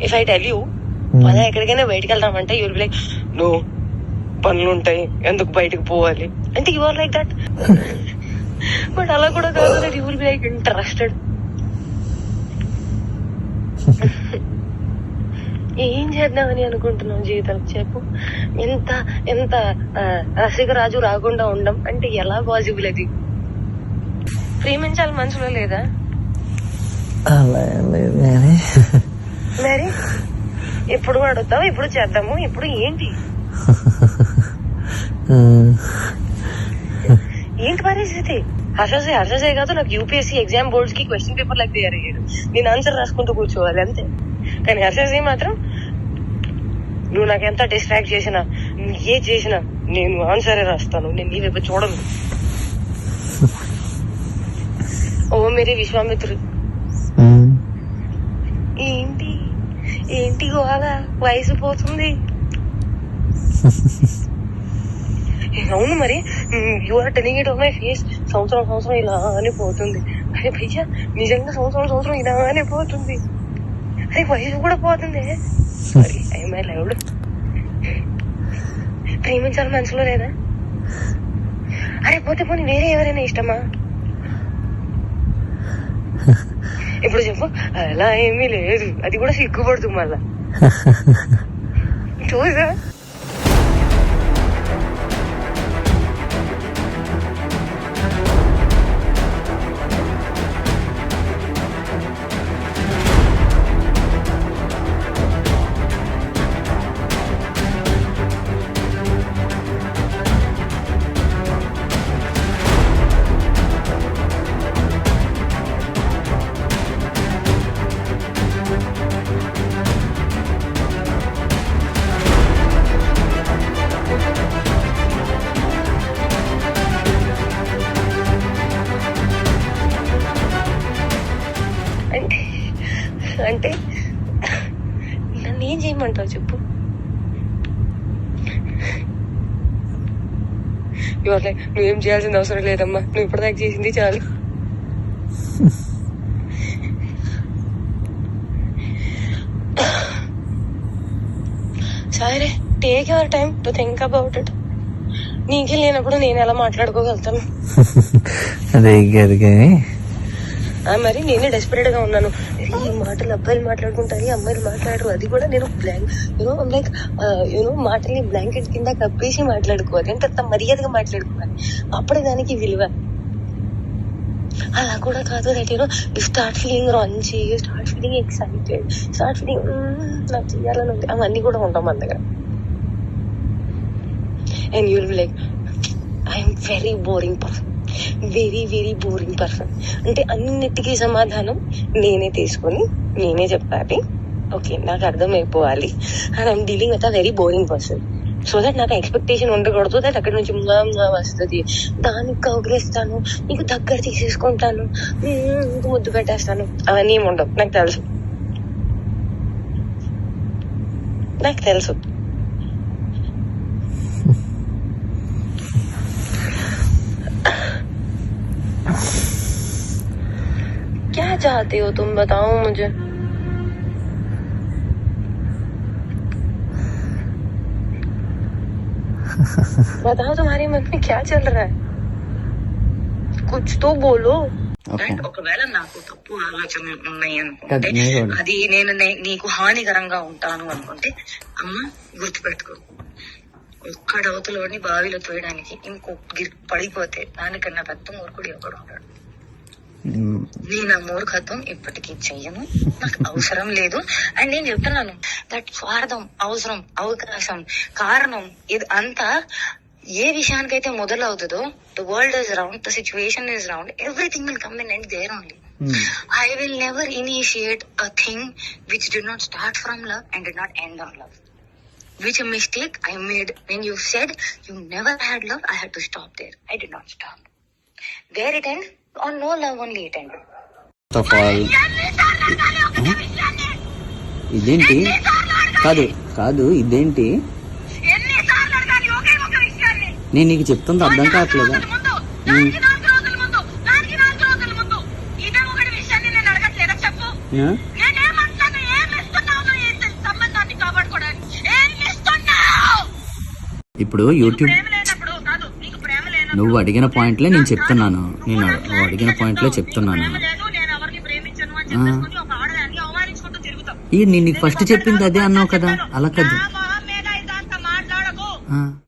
If I tell you పదా ఎక్కడికైనా బయటకు వెళ్దామంటే యూల్ బి లైక్ నో పనులు ఉంటాయి ఎందుకు బయటకు పోవాలి అంటే you are like that. But అలా కూడా కాదు, that you will be like interested. ఏం చేద్దామని అనుకుంటున్నావు జీవితం చెప్పు. ఎంత ఎంత రసికరాజు రాకుండా ఉండం అంటే ఎలా పాసిబుల్ అది? ప్రేమించాలి మనసులో లేదా? మరి ఎప్పుడు అడుగుతావు, ఎప్పుడు చేద్దాము, ఇప్పుడు ఏంటి ఏంటి పరిస్థితి? హర్షసే కాదు, నాకు యూపీఎస్సీ ఎగ్జామ్ బోర్డ్స్ కి క్వశ్చన్ పేపర్ లాగా తయారు అయ్యాడు. నేను ఆన్సర్ రాసుకుంటూ కూర్చోవాలి అంతే. కానీ హర్షసే మాత్రం నువ్వు నాకు ఎంత డిస్ట్రాక్ట్ చేసినా, ఏ చేసినా నేను ఆన్సరే రాస్తాను, నేను నీ వైపు చూడను. ఓ మేరీ విశ్వామిత్రుడు. ఏంటి ఏంటి గోళ? వయసు పోతుంది. అవును మరి, you are telling it on my face. సంవత్సరం ఇలానే పోతుంది. అరే భయ్యా నిజంగా సంవత్సరం ఇలానే పోతుంది. అరే వయసు కూడా పోతుంది. Sorry I my loved. ప్రేమించాలి మనసులో లేదా? అరే పోతే పోనీ వేరే ఎవరైనా ఇష్టమా? ఇప్పుడు చెప్పు. అలా ఏమీ లేదు, అది కూడా సిగ్గుపడుతుంది మళ్ళా. చూసా అంటే నన్ను ఏం చేయమంటావు చెప్పు? నువ్వేం చేయాల్సిన అవసరం లేదమ్మా, నువ్వు ఇప్పటిదాకా చేసింది చాలు. సరే take your time to think about it. నీకే లేనప్పుడు నేను ఎలా మాట్లాడుకోగలుగుతాను? మరి నేనే డెస్పరేట్ గా ఉన్నాను. ఈ మాటలు అబ్బాయిలు మాట్లాడుకుంటారు, అమ్మాయిలు మాట్లాడరు. అది కూడా నేను లైక్ మాటల్ని బ్లాంకెట్ కింద కప్పేసి మాట్లాడుకోవాలి. అంటే అంత మర్యాదగా మాట్లాడుకోవాలి, అప్పుడే దానికి విలువ. అలా కూడా కాదు. That you start feeling raunchy, start feeling excited, start feeling నాకు చేయాలని ఉంది. అవన్నీ కూడా ఉంటాం మన దగ్గర. And you'll be like I'm very boring person, very very boring person. అంటే అన్నిటికీ సమాధానం నేనే తీసుకొని నేనే చెప్పాలి. ఓకే నాకు అర్థమైపోవాలి. And I'm dealing with a very boring person. So that నాకు ఎక్స్పెక్టేషన్ ఉండకూడదు. దట్ అక్కడ నుంచి వస్తుంది, దానికి కౌగిలిస్తాను, నీకు దగ్గర తీసేసుకుంటాను, నీకు ముద్దు పెట్టేస్తాను, అవన్నీ ఏమి ఉండవు. నాకు తెలుసు. क्या चाहते हो तुम, बताओ मुझे. बताओ तुम्हारे मन में क्या चल रहा है, कुछ तो बोलो. ఒకవేళ నాకు తప్పు ఆలోచనలు ఉన్నాయి అనుకుంటే, అది నేను నీకు హానికరంగా ఉంటాను అనుకుంటే, అమ్మ గుర్తుపెట్టుకో, ఒక్కడవతలోని బావిలో తోయడానికి ఇంకొక పడిపోతే దానికన్నా పెద్ద మూర్ఖుడు ఒకడు ఉంటాడు. నేను ఆ మూర్ఖత్వం ఇప్పటికీ చెయ్యను, నాకు అవసరం లేదు. అండ్ నేను చెప్తున్నాను, దట్ స్వార్థం, అవసరం, అవకాశం, కారణం ఇది అంతా ఏ విషయానికైతే మొదలవుతుందో, the world is round, the situation is round, everything will come in and there only. I will never initiate a thing which did not start from love and did not end on love. Which a mistake I made when you said you never had love, I had to stop there. I did not stop. Where it end? On no love only it ended. ఇదేంటి? కాదు ఇదేంటి? నేను నీకు చెప్తుంది అర్థం కావట్లేదా? ఇప్పుడు YouTube ప్రేమ లేనప్పుడు కాదు, నీకు ప్రేమ లేనప్పుడు నువ్వు అడిగిన పాయింట్లే నేను చెప్తున్నాను. నువ్వు అడిగిన పాయింట్లే చెప్తున్నాను. ప్రేమ లేదు, నేను ఎవరిని ప్రేమించను అని చెప్పేసుకొని ఒక ఆడదాన్ని అవమానించుకుంటూ తిరుగుతాం. నేను నీకు ఫస్ట్ చెప్పింది అదే అన్నావు కదా, అలా కాదు. నా మొహం మీద ఇదంతా మాట్లాడకు. ఆ.